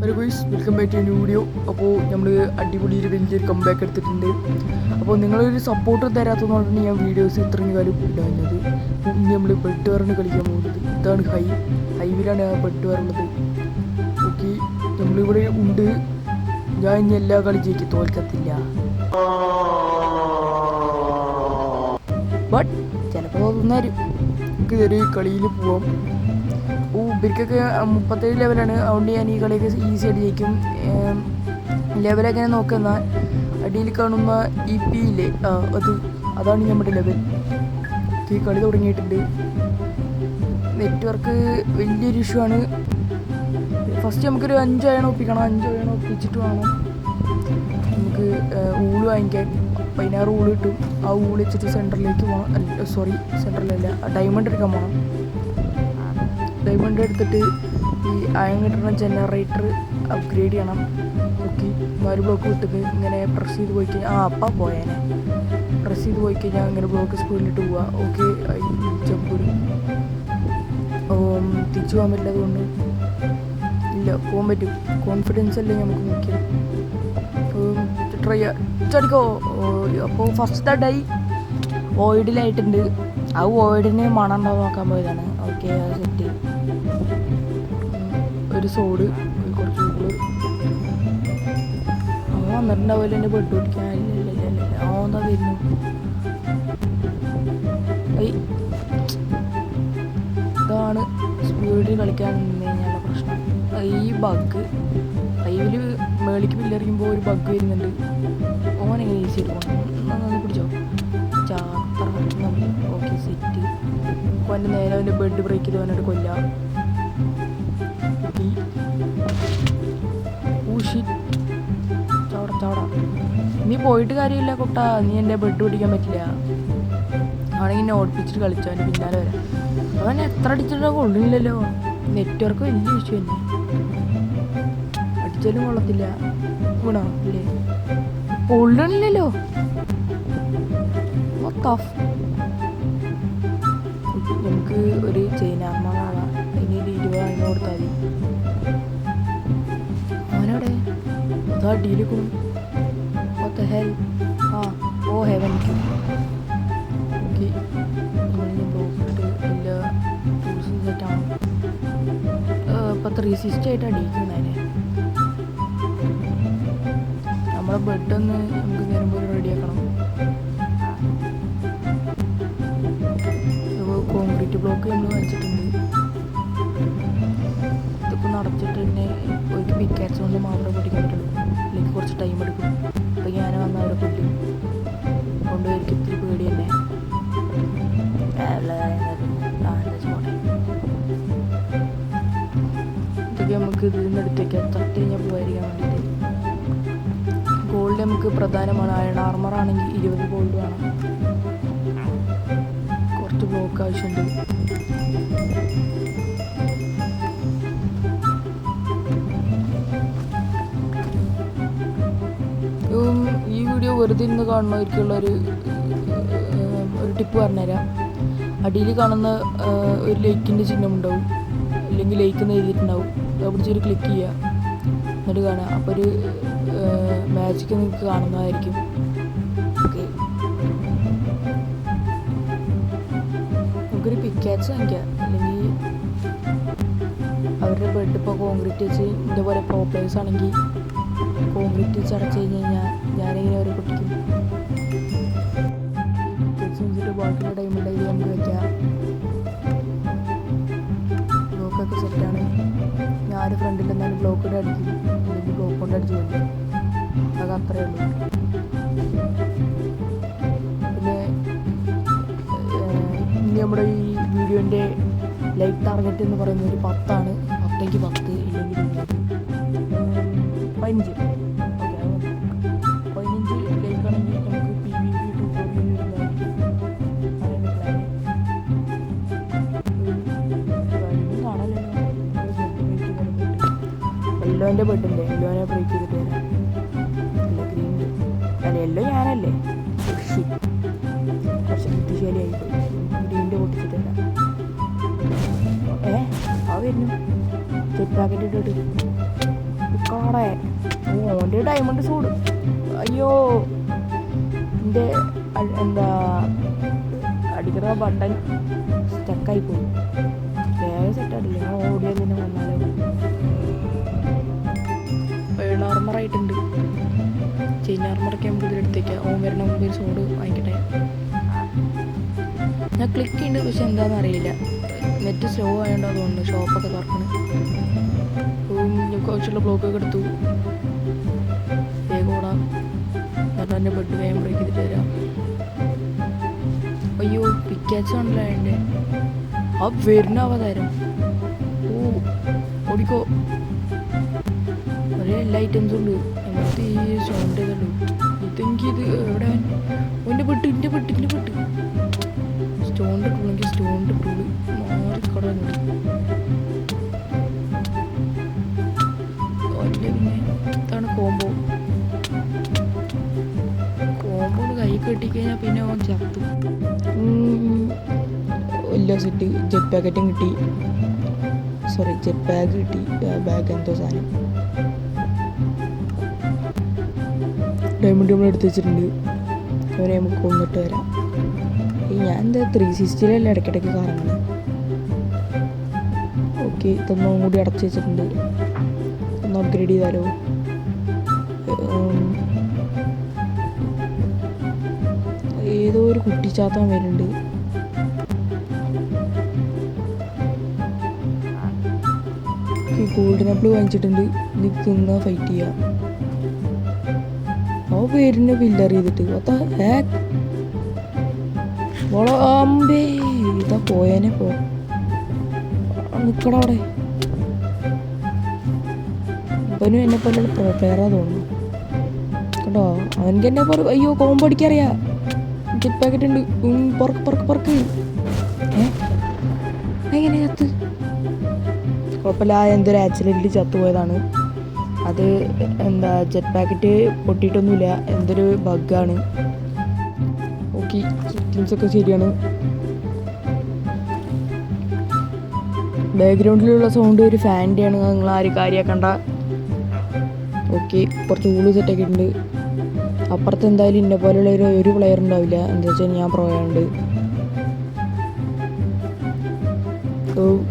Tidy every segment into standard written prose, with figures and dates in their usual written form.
Hello guys, welcome back to new video. അപ്പോൾ നമ്മൾ അടിപൊളി ഒരു വലിയൊരു കംബാക്ക് എടുത്തിട്ടുണ്ട്. അപ്പോൾ നിങ്ങളൊരു സപ്പോർട്ട് തരാത്തതുകൊണ്ടാണ് ഞാൻ വീഡിയോസ് ഇത്രയും കാലം ഇടാഞ്ഞത്. ഇനി നമ്മൾ ബെഡ് വേറാണ് കളിക്കാൻ പോകുന്നത്. ഇതാണ് ഹൈവിലാണ് ആ ബെഡ് വേറുള്ളത്. ഓക്കെ, നമ്മളിവിടെ ഉണ്ട്. ഞാൻ ഇനി എല്ലാ കളി ജയിക്ക് തോൽക്കത്തില്ല, ബട്ട് ചിലപ്പോൾ തോന്നുന്നവരും നമുക്ക് ഒരു കളിയിൽ പോവാം. ഇവർക്കൊക്കെ 37 ലെവലാണ്. അതുകൊണ്ട് ഞാൻ ഈ കളിയൊക്കെ ഈസി ആയിട്ട് ജയിക്കും. ലെവലൊക്കെ നോക്കുന്ന അടിയിൽ കാണുന്ന EP ഇല്ലേ, അതാണ് നമ്മുടെ ലെവൽ. ഈ കളി തുടങ്ങിയിട്ടുണ്ട്. നെറ്റ്വർക്ക് വലിയൊരു ഇഷ്യൂ ആണ്. ഫസ്റ്റ് നമുക്കൊരു 5 അയണം ഒപ്പിക്കണം. 5 അയണം ഒപ്പിച്ചിട്ട് വേണം നമുക്ക് ഊള് വാങ്ങിക്കാൻ. 16 ഊള് കിട്ടും. ആ ഊള് വെച്ചിട്ട് സെൻറ്ററിലേക്ക് പോകണം. സെൻറ്ററിലല്ല, ഡയമണ്ട് എടുക്കാൻ പോകണം. ഡയമണ്ട് എടുത്തിട്ട് ഈ അയൺ കിട്ടുന്ന ജനറേറ്റർ അപ്ഗ്രേഡ് ചെയ്യണം. ഓക്കെ, 4 ബ്ലോക്ക് വിട്ടത് ഇങ്ങനെ പ്രസ് ചെയ്ത് പോയി കഴിഞ്ഞാൽ അപ്പം പോയേനെ. പ്രസ് ചെയ്ത് പോയി കഴിഞ്ഞാൽ അങ്ങനെ ബ്ലോക്ക് സ്പീഡിലിട്ട് പോവുക. ഓക്കെ, ജമ്പ് തിരിച്ചു പോകാൻ പറ്റില്ല. അതുകൊണ്ട് ഇല്ല, പോകാൻ പറ്റും. കോൺഫിഡൻസ് അല്ലേ നമുക്ക് മുഖ്യം. ട്രൈ ചടിക്കോ. അപ്പോൾ ഫസ്റ്റ് ഡൈ വോയിഡിലായിട്ടുണ്ട്. ആ വോയിഡിന് മണം ഉണ്ടോ നോക്കാൻ പോയതാണ്. ഓക്കെ, അത് സെറ്റ്. ഒരു സോഡ്, കുറച്ച് ഊള് വന്നിട്ടുണ്ടാവില്ല. എൻ്റെ ബെഡ് പിടിക്കാൻ. ഇല്ല എന്താ വരുന്നു. ഇതാണ് സ്പീഡിൽ കളിക്കാൻ നിന്ന് കഴിഞ്ഞാലുള്ള പ്രശ്നം. ഈ ബഗ് ലൈവിൽ മേളിക്ക് പില്ലറിയുമ്പോൾ ഒരു ബഗ് വരുന്നുണ്ട്. ഓനെങ്ങനെ ഈസി ആയിട്ട് പോകണം. പിടിച്ചോ ചാത്ര. Okay, set. അപ്പോൾ എൻ്റെ നേരെ അവൻ്റെ ബെഡ് ബ്രേക്ക് ചെയ്ത് അവനോട് കൊല്ലാം. ചവട നീ പോയിട്ട് കാര്യമില്ല കുട്ടാ. നീ എൻ്റെ ബെഡ് പിടിക്കാൻ പറ്റില്ല. ആണെങ്കിൽ എന്നെ ഓടിപ്പിച്ചിട്ട് കളിച്ചു. അവൻ്റെ പിന്നാലെ വരാം. അവൻ എത്ര അടിച്ചിട്ടോ കൊള്ളില്ലല്ലോ. നെറ്റ്വർക്ക് വലിയ ഇഷ്യൂ തന്നെ. അടിച്ചാലും കൊള്ളത്തില്ല. വീണോ ഇല്ലേ? കൊള്ളണില്ലല്ലോ. നമുക്ക് ഒരു ചെയിൻ ആർമാറാവാം. ഇനി 20 കൊടുത്താൽ മതി. അവനവിടെ അതാ അടിയിൽ പോകും. ഹെവനിക്ക്. ഓക്കെ, നമ്മളിനി ബ്ലോക്കിട്ട് എല്ലാ ടൂൾസും സെറ്റാണ്. ഇപ്പം 360 ആയിട്ട് അടിക്കുന്നതിനെ. നമ്മളെ ബെഡൊന്ന് നമുക്ക് നേരുമ്പോൾ റെഡിയാക്കണം. കോൺക്രീറ്റ് ബ്ലോക്ക് നമ്മൾ വാങ്ങിച്ചിട്ടുണ്ട്. ഇതിപ്പോൾ നടച്ചിട്ട് തന്നെ ഒരു പിക്കാച്ച് കൊണ്ട് മാത്രമേ പഠിക്കാൻ പറ്റുള്ളൂ. അല്ലെങ്കിൽ കുറച്ച് ടൈം എടുക്കും. അപ്പോൾ ഞാൻ വന്ന് അവിടെ കൊല്ലും. അതുകൊണ്ട് എനിക്ക് ഇത്തിരി പേടി തന്നെ. ഇതൊക്കെ നമുക്ക് ഇതിൽ നിന്ന് എടുത്തേക്കാം. തട്ടി കഴിഞ്ഞാൽ പോയിരിക്കാൻ വേണ്ടിയിട്ട്. ഗോൾഡ് നമുക്ക് പ്രധാനമാണ്. അയൺ ആർമർ ആണെങ്കിൽ 20 ഗോൾഡ് വേണം. കുറച്ച് ബ്ലോക്ക് ആവശ്യമുണ്ട്. ഈ വീഡിയോ വെറുതെ ഇരുന്ന് കാണുന്നവർക്കുള്ളൊരു ടിപ്പ് പറഞ്ഞുതരാം. അടിയിൽ കാണുന്ന ഒരു ലൈക്കിൻ്റെ ചിഹ്നം ഉണ്ടാവും, അല്ലെങ്കിൽ ലൈക്ക് എന്ന് എഴുതിയിട്ടുണ്ടാവും. അത് പിടിച്ചൊരു ക്ലിക്ക് ചെയ്യുക, എന്നിട്ട് കാണുക. അപ്പോൾ ഒരു മാജിക്ക് നിങ്ങൾക്ക് കാണുന്നതായിരിക്കും. ഓക്കെ, നമുക്കൊരു പിക്കാച്ച് വാങ്ങിക്കാം. അല്ലെങ്കിൽ അവരുടെ ബെഡ് ഇപ്പോൾ കോൺക്രീറ്റ് വെച്ച് ഇതേപോലെ പ്രോപ്ലേഴ്സ് ആണെങ്കിൽ കോൺക്രീറ്റ് വെച്ച് അടച്ചു കഴിഞ്ഞാൽ ഞാനിങ്ങനെ അവരെ പൊട്ടിക്കും. പിക്കാച്ച് വെച്ചിട്ട് ബാക്കിയുള്ള ടൈമുണ്ടെങ്കിൽ നമുക്ക് വയ്ക്കാം. ബ്ലോക്കൊക്കെ സെറ്റാണ്. ഞാൻ ഫ്രണ്ടിൽ എന്നാലും ബ്ലോക്ക് കൊണ്ട് അടിക്കും, അല്ലെങ്കിൽ ബ്ലോക്ക് കൊണ്ട് അടിച്ചു കൊല്ലും. അത് അത്രയേ ഉള്ളൂ. പിന്നെ ഇനി നമ്മുടെ ഈ വീഡിയോൻ്റെ ലൈക്ക് ടാർഗറ്റ് എന്ന് പറയുന്നത് ഒരു 10 ആണ്. 10ക്ക് 10, ഇല്ലെങ്കിൽ 15. ഓക്കെ, 15 ലൈക്ക് ആണെങ്കിൽ നമുക്ക് PvP ട്യൂട്ടോറിയൽ വരുന്നതായിരിക്കും. അതാണ് പ്ലാൻ. കാണാനല്ലോ യെല്ലോൻ്റെ ബെഡുണ്ട്. യെല്ലോനെ ബ്രേക്ക് ചെയ്തിട്ട് വരാം. അല്ല, ഗ്രീനിൻ്റെ അല്ല, യെല്ലോ ഞാനല്ലേ. കുറച്ച് ബുദ്ധിശാലിയായിപ്പോയി. ഗ്രീനിൻ്റെ പൊട്ടിച്ചിട്ട് വരാം. ആ വരുന്നു. ചെറ്റ് പാക്കറ്റ് ഇട്ടിട്ട് അവിടെ ഓൻ്റെ ഡയമണ്ട് സൂട്. അയ്യോ എൻ്റെ എന്താ അടിക്കുന്ന ബട്ടൺ സ്റ്റക്കായി പോയി. വേഗം സെറ്റായിട്ടില്ല, ഞാൻ ഓടിയാൽ തന്നെ വന്നാലോ. ഏൺ ആർമറായിട്ടുണ്ട്. ചെയിൻ ആർമറൊക്കെ നമുക്ക് ഇതിലെടുത്തേക്കാം. ഓൻ വരണ മുമ്പ് ഒരു സോഡ് വാങ്ങിക്കട്ടെ. ഞാൻ ക്ലിക്ക് ചെയ്യുന്നുണ്ട്, പക്ഷെ എന്താണെന്ന് അറിയില്ല. നെറ്റ് സ്ലോ ആയതുകൊണ്ട് അതുകൊണ്ട് ഷോപ്പൊക്കെ തുറക്കണം. ആവശ്യമുള്ള ബ്ലോക്കൊക്കെ എടുത്തു. വേഗം ഓടാം, എന്നിട്ട് എൻ്റെ ബെഡ് വേഗം ബ്രേക്ക് ചെയ്തിട്ട് വരാം. അയ്യോ പിക്കാച്ച് ആണല്ലോ എൻ്റെ ആ വരുന്ന അവതാരം. ഓ ഓടിക്കോ, ഒരേ എല്ലാ ഐറ്റംസും ഉണ്ട്. അങ്ങനത്തെ ഈ ഷോണ്ടേതുള്ളൂ. ഇതെങ്കിൽ ഇത് എവിടെ എൻ്റെ പെട്ട് സ്റ്റോണിൻ്റെ ടൂളെങ്കിൽ സ്റ്റോണിൻ്റെ ടൂള് മാറിക്കടന്നുണ്ട്. അല്ല പിന്നെ ഇതാണ് കോംബോ കൈ കെട്ടിക്കഴിഞ്ഞാൽ പിന്നെ അവൻ ചത്തു. എല്ലാ സെറ്റ് ജെറ്റ് പാക്കറ്റും കിട്ടി. സോറി ജെറ്റ് ബാഗ് കിട്ടി. ബാഗ് എന്തോ സാധനം ഡയമണ്ട് നമ്മൾ എടുത്ത് വെച്ചിട്ടുണ്ട്. അവരെ നമുക്ക് കൊന്നിട്ട് വരാം. ഞാൻ എന്താ 360 ഇടയ്ക്കിടയ്ക്ക് കറങ്ങണം. ഓക്കെ ഇതൊന്നും കൂടി അടച്ചു വെച്ചിട്ടുണ്ട്. ഒന്ന് അപ്ഗ്രേഡ് ചെയ്താലോ. ഏതോ ഒരു കുട്ടിച്ചാത്തം വരുന്നുണ്ട്. ഗോൾഡൻ ആപ്പിൾ വാങ്ങിച്ചിട്ടുണ്ട്. ഇത് തിന്നാ ഫൈറ്റ് ചെയ്യാം. ആ പേരിനെ ഫില്ലർ ചെയ്തിട്ട് അമ്പേ ഇതാ പോയേനെ പോ നിക്കട അവിടെ. അവനും എന്നെ പോലെ പ്രിപ്പയറാ തോന്നുന്നു കേട്ടോ. അവനക്ക് എന്നെ പോലെ അയ്യോ കോമ്പോ അടിക്കറിയാ. ജെറ്റ് പാക്കറ്റ് ഉണ്ട്. പറക്ക് എങ്ങനെ ചത്ത്? കുഴപ്പമില്ല, എന്തൊരു ആക്സിഡൻറ്റിൽ ചത്തുപോയതാണ്. അത് എന്താ ജെറ്റ് പാക്കറ്റ് പൊട്ടിയിട്ടൊന്നുമില്ല, എന്തൊരു ബഗ്ഗാണ്. ഓക്കെ സെറ്റിങ്സൊക്കെ ശരിയാണ്. ബാക്ക്ഗ്രൗണ്ടിലുള്ള സൗണ്ട് ഒരു ഫാൻ്റെയാണ്, നിങ്ങൾ ആരും കാര്യമാക്കണ്ട. ഓക്കെ കുറച്ച് ഊള് സെറ്റാക്കിയിട്ടുണ്ട്. അപ്പുറത്ത് എന്തായാലും ഇന്നെ പോലെയുള്ള ഒരു പ്ലെയർ ഉണ്ടാവില്ല, എന്താ വെച്ചാൽ ഞാൻ പ്രോയുണ്ട്.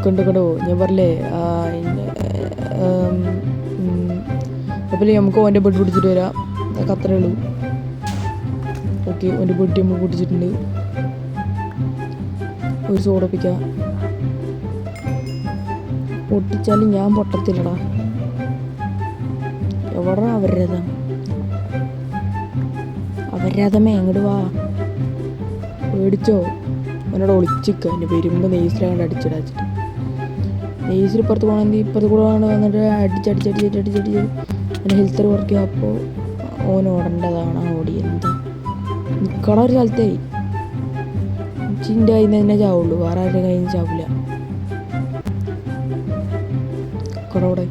കണ്ടോ ഞാൻ പറഞ്ഞില്ലേ. അപ്പോൾ നമുക്ക് ഓൻ്റെ ബെഡ് പിടിച്ചിട്ട് വരാം. അതൊക്കെ അത്രേ ഉള്ളൂ. ഓക്കെ ഓൻ്റെ ബെഡ് നമ്മൾ പൊട്ടിച്ചിട്ടുണ്ട്. ഒരു സോഡപ്പിക്കാം. പൊട്ടിച്ചാലും ഞാൻ പൊട്ടത്തില്ലടാ. എവിടെ അവരതമേ എങ്ങോട്ട് വാ. പേടിച്ചോ? അവനോട് ഒളിച്ചിക്ക. എൻ്റെ വരുമ്പോൾ നെയ്സിലാണ്ട് അടിച്ചിടാച്ചിട്ട്. നെയ്സിൽ ഇപ്പുറത്ത് പോകണമെങ്കിൽ ഇപ്പുറത്ത് കൂടെ വന്നിട്ട് അടിച്ചടിച്ച് എൻ്റെ ഹെൽത്ത് വർക്ക് ചെയ്യും. അപ്പോൾ ഓൻ ഓടേണ്ടതാണ്. ഓടി എന്താ നിൽക്കണ ഒരു സ്ഥലത്തേ ചിൻ്റെ കയ്യിൽ നിന്ന് തന്നെ ചാവുള്ളൂ, വേറെ ആരുടെ കയ്യിൽ നിന്ന് ചാവില്ല. കടവിടെ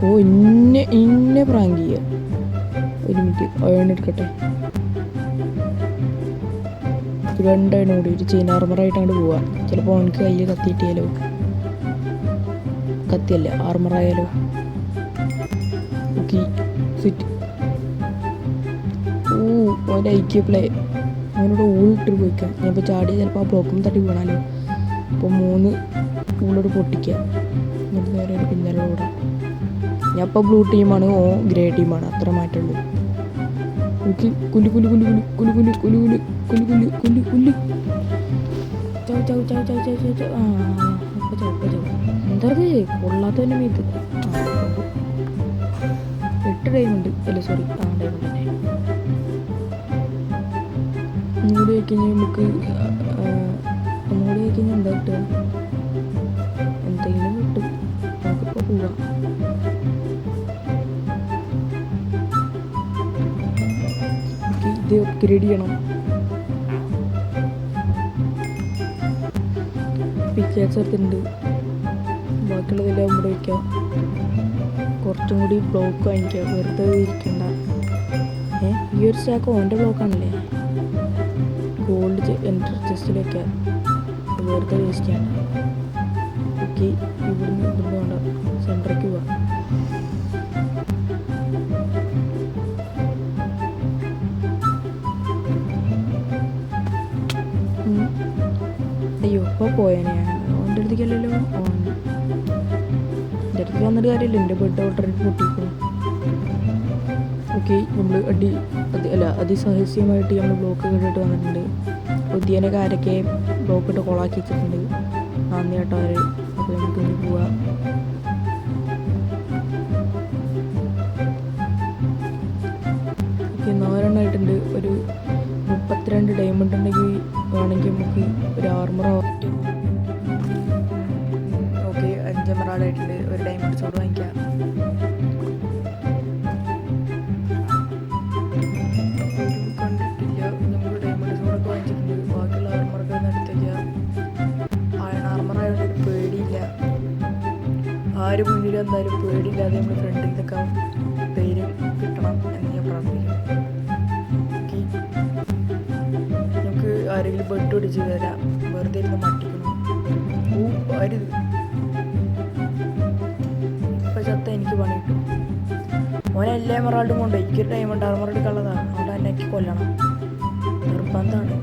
ഓ ഇന്നെ പ്രാങ്ക് ചെയ്യുക. ഒരു മിനിറ്റ് അയണെടുക്കട്ടെ. രണ്ടാണ് കൂടി ഒരു ചെയിൻ ആർമറായിട്ട് അങ്ങോട്ട് പോവാം. ചിലപ്പോൾ അവനക്ക് കയ്യിൽ കത്തി കിട്ടിയാലോ. കത്തിയല്ല ആർമറായാലോ. Okay set. ഓൻ്റെ ഐക്യ പ്ലേ അവനോട് ഊളിട്ട് പോയിക്കാം. ഞാൻ ഇപ്പോൾ ചാടി ചിലപ്പോൾ ആ ബ്ലോക്കും തട്ടി വീണാലോ. അപ്പോൾ 3 ഊളോട് പൊട്ടിക്കുക. എന്നിട്ട് നേരെ ഒരു പിന്നാലെ ഓടാം. ഞാൻ ഇപ്പോൾ ബ്ലൂ ടീമാണ്, ഓ ഗ്രേ ടീമാണ്, അത്ര മാറ്റുള്ളൂ. ഓക്കെ കുലു എന്താ കൊള്ളാത്തവൻ്റെ മീത്ത് 8 ഡയമണ്ട് അല്ല സോറി ഡയമണ്ട് തന്നെ. ഒന്നുകൂടി കഴിഞ്ഞാൽ നമുക്ക് എന്താ കിട്ടുക? എന്തെങ്കിലും കിട്ടും. നമുക്കിപ്പോൾ പോവാം. ഇത് അപ്ഗ്രേഡ് ചെയ്യണം. പിക്കാച്ച് എടുത്തിട്ടുണ്ട്. ബാക്കിയുള്ളതെല്ലാം ഇവിടെ വയ്ക്കാം. കുറച്ചും കൂടി ബ്ലോക്ക് വാങ്ങിക്കാം, വെറുതെ ഇരിക്കണ്ട. ഈ ഒരു സ്റ്റാക്ക് ഓൻ്റെ ബ്ലോക്കാണല്ലേ. ഗോൾഡ് എൻട്രി ചെസ്റ്റിൽ വയ്ക്കാം, വെറുതെ വേസ്റ്റ് ചെയ്യണ്ട. ഓക്കെ ഇവിടുന്ന് വേണ്ട. വന്നിട്ട് കാര്യമില്ല, എൻ്റെ ബെഡ് ഓൾറെഡി പൊട്ടിക്കും. ഓക്കെ, നമ്മൾ അതിസാഹസ്യമായിട്ട് നമ്മൾ ബ്ലോക്ക് ഇട്ടിട്ട് വന്നിട്ടുണ്ട്. പുതിയനൊക്കെ ആരൊക്കെ ബ്ലോക്ക് ഇട്ട് കൊളാക്കി വെച്ചിട്ടുണ്ട്. നന്ദി കേട്ടോ അവർ. അപ്പോൾ നമുക്കിന്ന് പോവാം. ഓക്കെ, 4 ആയിട്ടുണ്ട്. ഒരു 32 ഡയമണ്ട് ഉണ്ടെങ്കിൽ വേണമെങ്കിൽ നമുക്ക് ഒരു ആർമർ ആവാം. ഓക്കെ, 5 എമറാൾഡ് ആയിട്ടുണ്ട്. ഒരു ഡയമണ്ട് സോഡ് വാങ്ങിക്കാം. കണ്ടിട്ടില്ല, നമ്മൾ ഡയമണ്ട് സോഡൊക്കെ വാങ്ങിച്ചിട്ടുണ്ട്. ബാക്കിയുള്ള ആർമറൊക്കെ എടുത്തേക്കാം. അയൺ ആർമർ ആയതുകൊണ്ട് പേടിയില്ല. ആര് മുന്നിൽ എന്തായാലും പേടിയില്ലാതെ നമ്മൾ ഫ്രണ്ടിൽ നിൽക്കാൻ പേര് കിട്ടണം എന്ന് ഞാൻ പ്രാർത്ഥിക്കുന്നു. നമുക്ക് ആരെങ്കിലും ബെഡ് ഒടിച്ച് തരാം. വെറുതെ ഇരുന്ന് മട്ടിക്കണം. അരുത്, ഇപ്പം ചത്ത എനിക്ക് പണി കിട്ടും. ഓനെ എല്ലാ എമറാൾഡും കൊണ്ട് എനിക്കൊരു ഡയമണ്ട് ആർമർ എടുക്കാനുള്ളതാണ്. അവിടെ എന്നെ കൊല്ലണം നിർബന്ധമാണ്.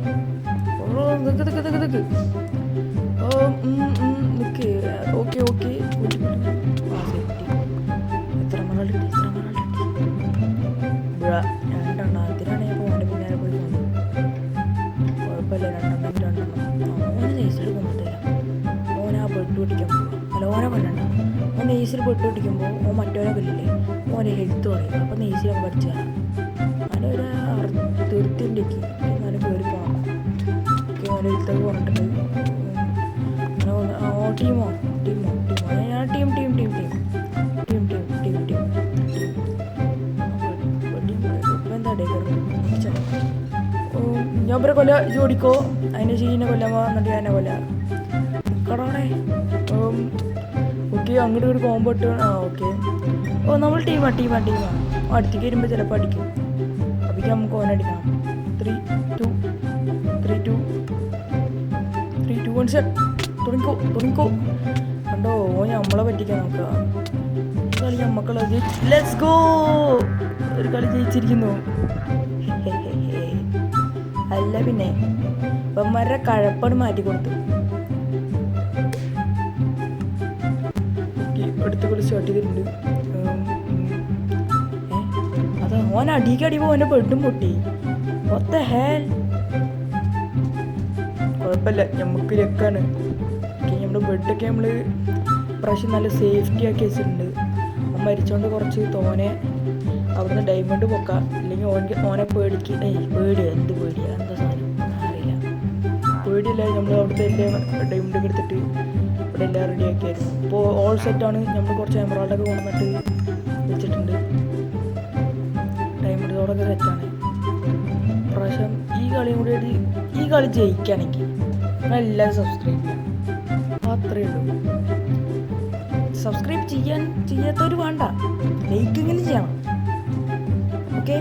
നിക്ക്. ഓക്കെ എത്ര എമറാൾഡ് കിട്ടി? 2 അതിനാണ് ഞാൻ ഓൻ്റെ പിന്നാലെ പോയി പോകുന്നത്. കുഴപ്പമില്ല, 2 ഓനെ നെയ്സിൽ കൊണ്ടിട്ടില്ല. ഓൻ ആ ബെഡ് പൊട്ടിക്കാൻ പോകും. അല്ല, ഓനെ കൊല്ലണ്ട. ഓൻ നെയ്സിൽ ബെഡ് പൊട്ടിക്കുമ്പോൾ ഓൻ മറ്റോനെ കൊല്ലില്ലേ, ഓനെ ഹെൽത്ത് പറയും. അപ്പം നെയ്സിൽ അവൻ പഠിച്ചു തരാം. അതിനൊരു 30 എന്നാലും കയറി പോകണം. ഓൻ്റെ ഹെൽത്തൊക്കെ പറഞ്ഞിട്ടുണ്ട്. ടീമോ ഞാൻ ടീം എന്താ ഞാൻ ഇവരെ കൊല്ല ജോഡിക്കോ. അതിനെ ചെയ്യുന്ന കൊല്ലാൻ എന്നിട്ട് ഞാൻ കൊല്ല കടോണേ. ഓക്കെ, അങ്ങോട്ട് ഒരു കോമ്പോ ഇട്ട്. ഓക്കെ, നമ്മൾ ടീമാണ്. അടുത്തേക്ക് വരുമ്പോൾ ചിലപ്പോൾ അടിക്കും. അപ്പോഴേക്കും നമുക്ക് ഓനടിക്കണം. 3, 2, 1 സെറ്റ്. തുടങ്ങിക്കോ. കണ്ടോ, നമ്മളെ പറ്റിക്കാൻ നോക്കുക. ഈ കളി നമ്മക്കുള്ളത്. Let's go. ഒരു കളി ജയിച്ചിരിക്കുന്നു. അല്ല പിന്നെ ഇവന്മാരുടെ കഴപ്പാട് മാറ്റി കൊടുത്തു. അടുത്ത കളി സ്റ്റാർട്ട് ചെയ്തിട്ടുണ്ട്. അതാ ഓൻ അടിക്കടിപ്പോൾ ഓൻ്റെ ബെഡും പൊട്ടി. What the hell? കുഴപ്പമില്ല, നമുക്ക് ലക്കാണ്. നമ്മുടെ ബെഡൊക്കെ നമ്മൾ പ്രാവശ്യം നല്ല സേഫ്റ്റി ആക്കി വെച്ചിട്ടുണ്ട്. അവൻ മരിച്ചോണ്ട് കുറച്ച് തോനെ അവിടുന്ന് ഡയമണ്ട് പൊക്കാം. ഇല്ലെങ്കിൽ ഓനെ പേടിയാ. എന്താ സാധനം അറിയില്ല. പേടിയല്ല, നമ്മൾ അവിടുത്തെ എല്ലാ ഡയമണ്ടൊക്കെ എടുത്തിട്ട് ഇവിടെ എല്ലാം റെഡി ആക്കിയായിരുന്നു. ഇപ്പോൾ ഓൾ സെറ്റാണ്. നമ്മൾ കുറച്ച് എമറാൾഡൊക്കെ കൊണ്ടുവന്നിട്ട് വെച്ചിട്ടുണ്ട്. ഡയമണ്ട് സോഡൊക്കെ സെറ്റാണ്. പ്രാവശ്യം ഈ കളി ജയിക്കുകയാണെങ്കിൽ എല്ലാവരും സബ്സ്ക്രൈബ് ചെയ്യാം. അത്രയേ ഉള്ളൂ. സബ്സ്ക്രൈബ് ചെയ്യാത്തവർ വേണ്ട, ലൈക്കെങ്കിലും ചെയ്യണം. ഓക്കെ,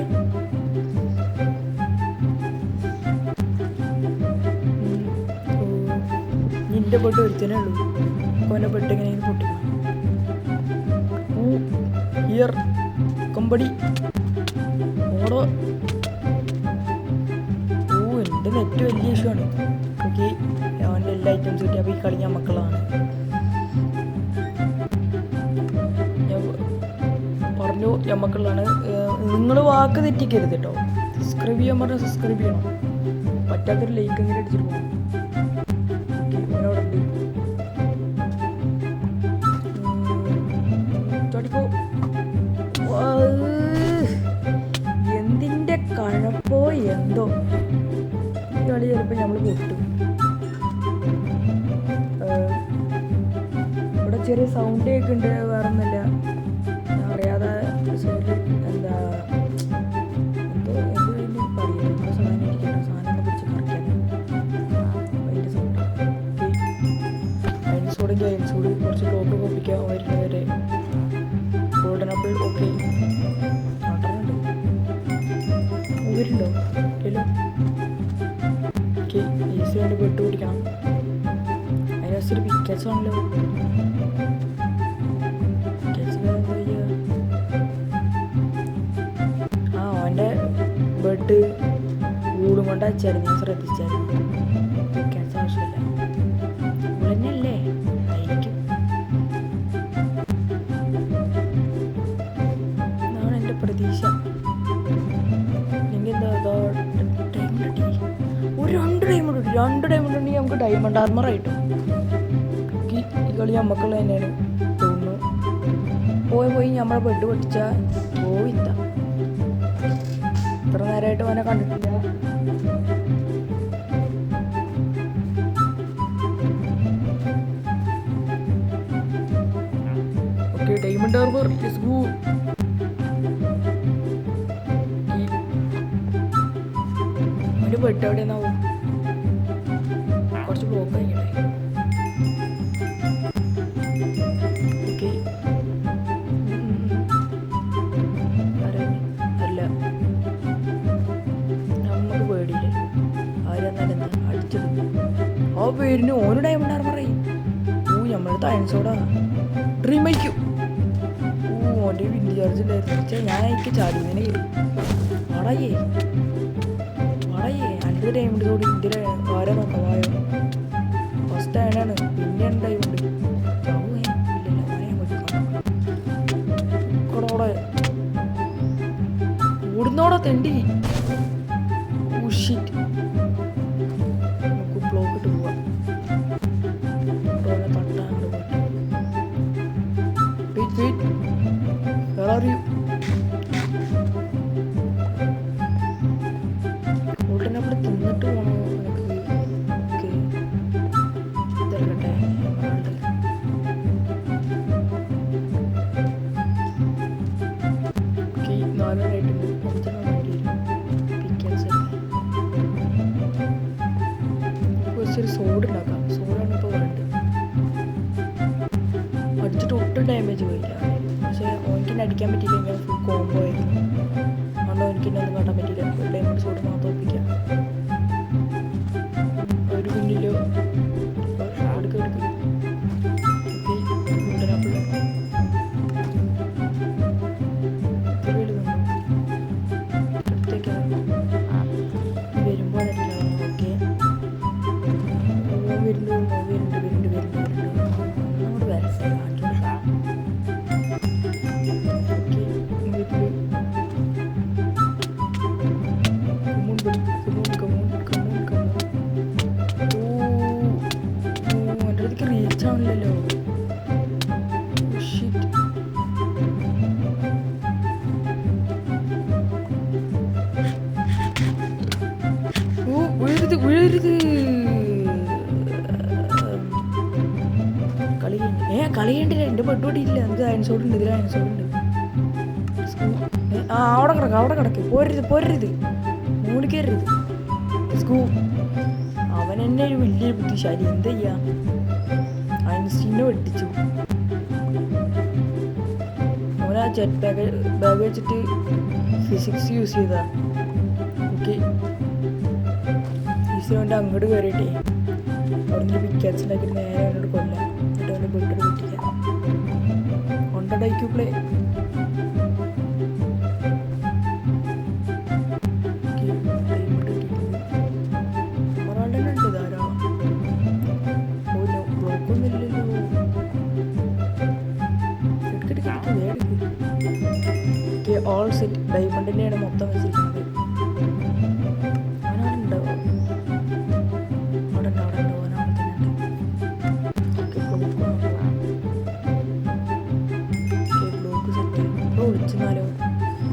നിന്റെ ബെഡ് ഒരുത്തനേ ഉള്ളൂ. കൊൻ്റെ ബെഡ് എങ്ങനെയെങ്കിലും പൊട്ടിക്കണം. ഇയർ കമ്പടി ഓടോ. എൻ്റെ നെറ്റ് വലിയ ഇഷ്യൂ ആണ്. ഓക്കെ, അവൻ്റെ എല്ലാ ഐറ്റംസ് കിട്ടി. അപ്പോൾ ഈ കളി ഞാൻ മക്കളാണ്. ഞാൻ പറഞ്ഞു ഞമ്മക്കുള്ളതാണ്. നിങ്ങൾ വാക്ക് തെറ്റിക്കരുത് കേട്ടോ. സബ്സ്ക്രൈബ് ചെയ്യാൻ പറഞ്ഞാൽ സബ്സ്ക്രൈബ് ചെയ്യണം. പറ്റാത്തൊരു ലൈക്ക് എങ്കിലും അടിച്ചിട്ട് പോകണം. ഓക്കെ, ചടിക്കോ. എന്തിൻ്റെ കഴപ്പോ എന്തോ. ഈ കളി ചിലപ്പോൾ നമ്മൾ പൊട്ടും. ഇവിടെ ചെറിയ സൗണ്ട് കേൾക്കുന്നുണ്ട്. വേറെ ഒന്നുമില്ല, ഞാൻ അറിയാതെ എന്താ എന്തോ പറയില്ല. സാധനം ഇരിക്കണം, സാധനം പിടിച്ച് കറക്കാൻ അതിൻ്റെ സൗണ്ട്. അയൻസോഡ് കുറച്ച് ബ്ലോക്ക് കോപ്പിക്കാൻ വരുന്നവരെ. Golden apple. ഓക്കെ, നോട്ടറുണ്ട്. ഊരുണ്ടോ ഇല്ലല്ലോ. ഓക്കെ, ഈസി വേണ്ടി ബെഡ് പിടിക്കണം. അതിനൊരു പിക്കറ്റ്സ് ആണല്ലോ. അവൻ്റെ ബെഡ് ഊടും കൊണ്ട് അയച്ചായിരുന്നു. ഞാൻ ശ്രദ്ധിച്ചായിരുന്നു. പിക്കറ്റ്സ് ആവശ്യമില്ല. ഊളന്നല്ലേ ആയിരിക്കും. 2 ഡയമണ്ട് ഉണ്ടെങ്കിൽ നമുക്ക് ഡയമണ്ട് ആർമർ ആയിട്ടും ഈ കളി നമുക്കുള്ള തന്നെയാണ് തോന്നുന്നു. പോയി നമ്മളെ ബെഡ് പൊട്ടിച്ചാൽ പോയില്ല. ഇത്ര നേരമായിട്ട് അവനെ കണ്ടിട്ടില്ല. Okay, diamond armour, let's go. അവൻ്റെ ബെഡ് എവിടെയാണാവും? കുറച്ച് ബ്ലോക്ക് കഴിഞ്ഞിട്ടേ. ഓക്കെ, അല്ല നമുക്ക് പേടിയില്ലേ? ആരെന്നാലും അടിച്ചത് ആ പേരിന് ഓന് ഡയമണ്ട് ആർമറായി. നമ്മളടുത്ത് അയൻസോടാ ഡ്രീം അയക്കും. ഓൻ്റെ വിൻഡ് ചാർജ് ഉണ്ടായിരുന്നു. ഞാൻ അയക്ക് ചാടി ഇങ്ങനെ കയറി വാടായേ എൻ്റെ ഡയമണ്ട് കൂടി ഇന്ത്യയിലെ വാര നോക്കാം. വായോ ഫസ്റ്റ് അയനാണ്, പിന്നെ ഡയമണ്ട് ഓടുന്നോടെ തെണ്ടി. ഷിറ്റ്, നമുക്ക് ബ്ലോക്ക് ഇട്ട് പോവാം. തട്ടാണ്ട് പോയിട്ട് വേറെ അറിയൂ. കൂട്ടിനെ അവിടെ തിന്നിട്ട് പോകണോ എനിക്ക്? Okay, ഇതല്ലട്ടെ okay. 4 ആയിട്ടുണ്ട്. 5 വേണ്ടി വരും. കുറച്ചൊരു സോഡ് ഉണ്ടാക്കാം. സോഡാണ് ഇപ്പോൾ വേണ്ടത്. അടിച്ചിട്ട് ഒട്ടും ഡാമേജ് പോയില്ല. പക്ഷേ ഓനിക്കിന്നെ അടിക്കാൻ പറ്റിയില്ല. ഞാൻ ഫുൾ കോംബോ ആയിരുന്നു. അതുകൊണ്ട് ഓനിക്കിന്നെ ഒന്നും കാട്ടാൻ പറ്റിയില്ല. ഒരു ഡയമണ്ട് സോഡ് മാത്രം ഒപ്പിക്കാം. ഒരു കുഞ്ഞിലോ എടുക്ക് വരുമ്പോൾ ഓക്കെ റീച്ച് ആവണില്ലല്ലോ. വീഴരുത്. കളി കണ്ടില്ല. എൻ്റെ ബെഡ് പൊട്ടിയില്ല. നമുക്ക് അയൻസോടുണ്ട്. ഇതിൽ അയൻസോടുണ്ട്. അവിടെ കിടക്ക്. പോരരുത്. മൂടിക്കരുത്. അവൻ എന്നെ ഒരു വലിയ ബുദ്ധിശാലി. എന്ത് ചെയ്യാ? ഐൻസ്റ്റീനെ വെട്ടിച്ചു. അവനാ ജെറ്റ് ബാഗ് വെച്ചിട്ട് ഫിസിക്സ് യൂസ് ചെയ്താ. ഓക്കെ, ഈസിയോൻ്റെ അങ്ങോട്ട് കയറിയിട്ടേ അവിടെ പിക്കാക്സ് ഉണ്ടാക്കിയിട്ട് നേരെ അവനോട് കൊല്ലാം. എന്നിട്ട് അവൻ്റെ ബെഡ് പൊട്ടിക്കാം. കൊണ്ടടയ്ക്കൂ പ്ലേ. ഓൾ സെറ്റ് ഡയമണ്ടിൻ്റെയാണ് മൊത്തം വെച്ചിരിക്കുന്നത്. അവനവിടെ ഉണ്ടാവും. അവിടെ അവനവിടെ തന്നെ ഉണ്ട്. Okay, block set. ഇപ്പോൾ വിളിച്ചെന്നാലോ?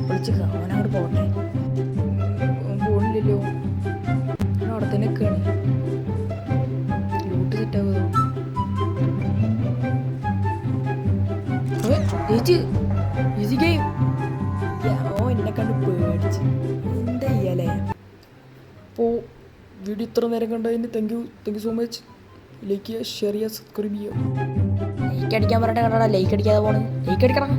വിളിച്ചിക്ക. അവനങ്ങോട്ട് പോട്ടെ. പോണില്ലല്ലോ. അവൻ അവിടെ തന്നെ നിൽക്കുകയാണ്. ലൂട്ട് സെറ്റാകുമോ? Easy game. എന്നെ കണ്ട് പേടിച്ച് എന്താ ചെയ്യാലേ? അപ്പോൾ വീഡിയോ ഇത്ര നേരം കണ്ടതിന് thank you so much. Like ചെയ്യുക, ഷെയർ ചെയ്യുക, സബ്സ്ക്രൈബ് ചെയ്യുക. ലൈക്ക് അടിക്കാൻ പറഞ്ഞിട്ട് കണ്ടാ ലൈക്ക് അടിക്കാതെ പോണ്. ലൈക്ക് അടിക്കണം.